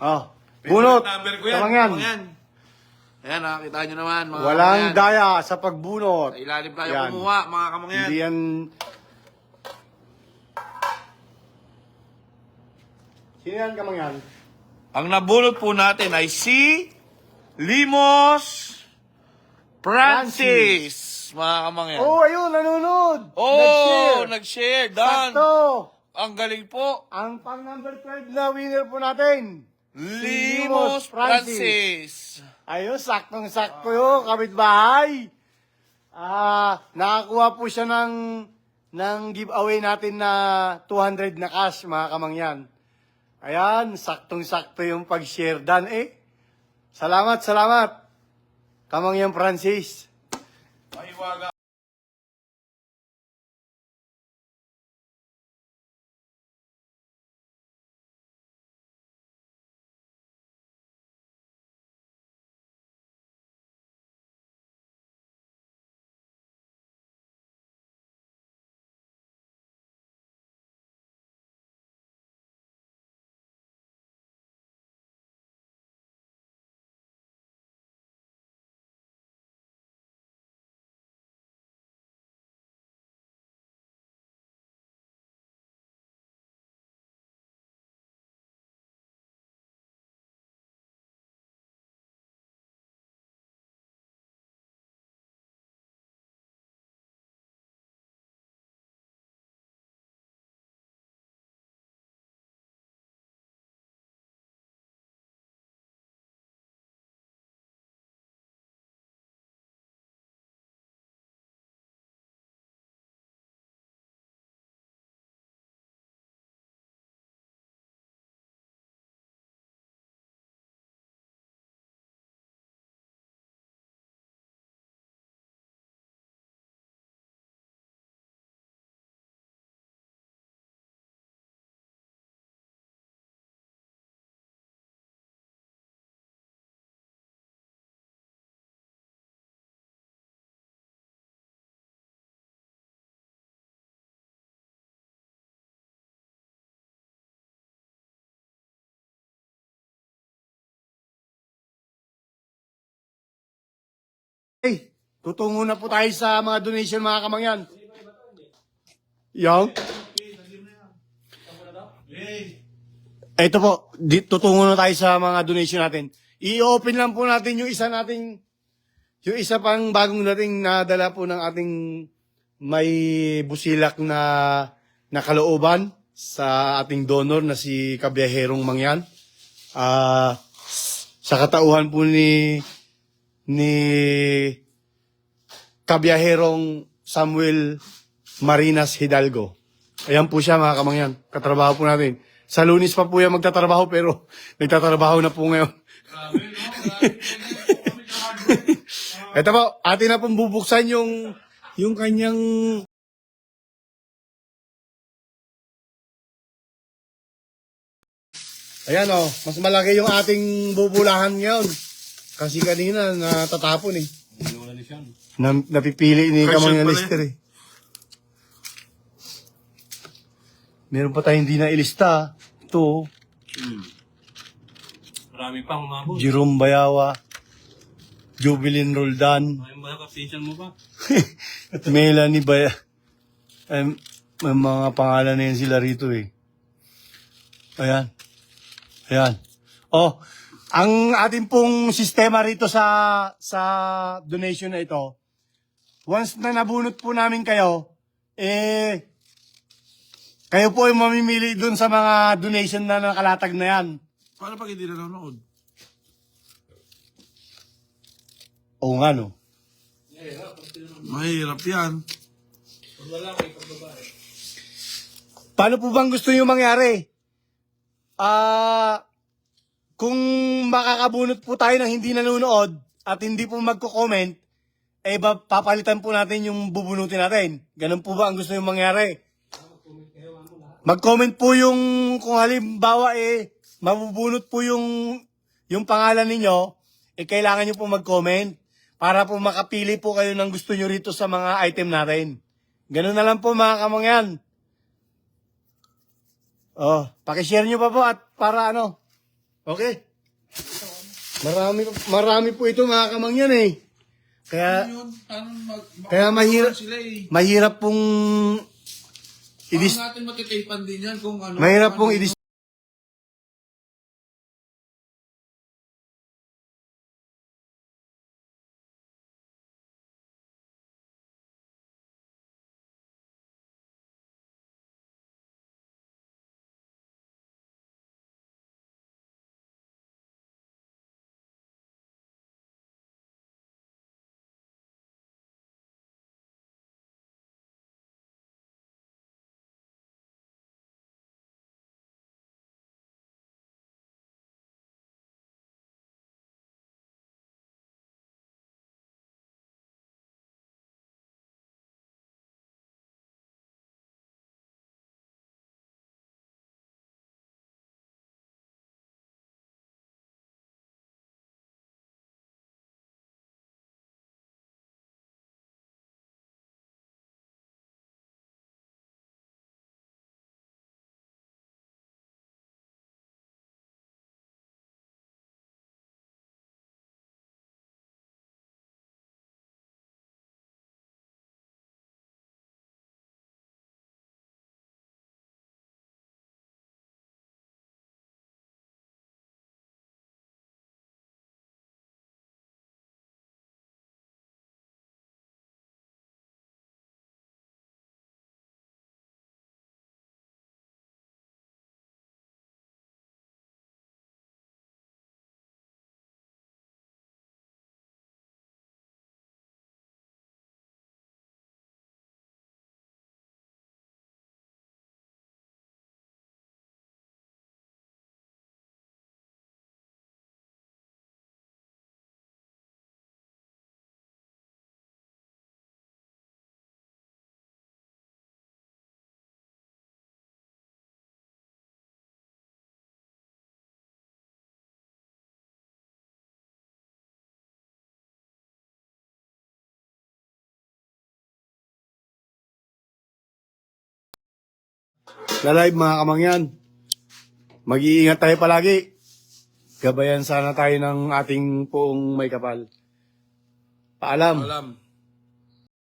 Oh. Bunot. Number ko yan. Kamangyan. Kamangyan. Ayan, nakakita nyo naman, mga Walang kamangyan. daya sa pagbunot. Sa ilalim tayo Yan. kumuha, mga kamangyan. Hindi yan... Sino yan, Kamangyan? Ang nabunot po natin ay si Limos Francis, mga kamangyan. Oh, ayun, nanonood. Oh, nag-share. Dan. Sakto. Ang galing po. Ang pang number 12 na winner po natin. Limos Francis. Ayun, saktong-sakto yun, kapitbahay. Nakakuha po siya ng giveaway natin na 200 na cash, mga kamangyan. Ayan, saktong-sakto yung pag-share. Dan salamat, Kamangyan Francis. Mahiwaga. Tutungo na po tayo sa mga donation, mga kamangyan. Yang? Ito po, tutungo na tayo sa mga donation natin. I-open lang po natin yung isa pang bagong dating nadala po ng ating may busilak na kalooban sa ating donor na si Kabiyaherong Mangyan. Sa katauhan po ni Kabiyaherong Samuel Marinas Hidalgo. Ayan po siya, mga kamangyan. Katrabaho po natin. Sa Lunes pa po yan magtatrabaho, pero nagtatrabaho na po ngayon. Ito po, atin na pong bubuksan yung kanyang... Ayan mas malaki yung ating bubulahan ngayon. Kasi kanina natatapon napipili ni Kamangyan Lister Meron pa tayong hindi na ilista. Ito. Marami pang umabot. Jerome Bayawa. Jubilin Roldan. Ay, mga kapsensyon mo ba? Melanie Baya. May mga pangalan na yan sila rito Ayan. Ang ating pong sistema rito sa donation na ito, once na nabunot po namin kayo, kayo po yung mamimili dun sa mga donation na nakalatag na yan. Paano pag hindi nanonood? Oo nga, no? Mahirap yan. Paano po bang gusto nyo mangyari? Kung makakabunot po tayo ng hindi nanonood at hindi po magko-comment, papalitan po natin yung bubunutin natin. Ganun po ba ang gusto nyo mangyari? Mag-comment po yung, kung halimbawa mabubunot po yung pangalan ninyo, kailangan nyo po mag-comment para po makapili po kayo ng gusto nyo rito sa mga item natin. Ganun na lang po, mga kamangyan. Pakishare nyo pa po at para Okay. Marami po ito mga kamangyan eh. Kaya, Yun, kaya mahirap, sila eh. mahirap pong, Paano natin matitipan din yan kung ano. mahirap pong na live mga kamangyan. Mag-iingat tayo palagi. Gabayan sana tayo ng ating poong may kapal. Paalam. Alam.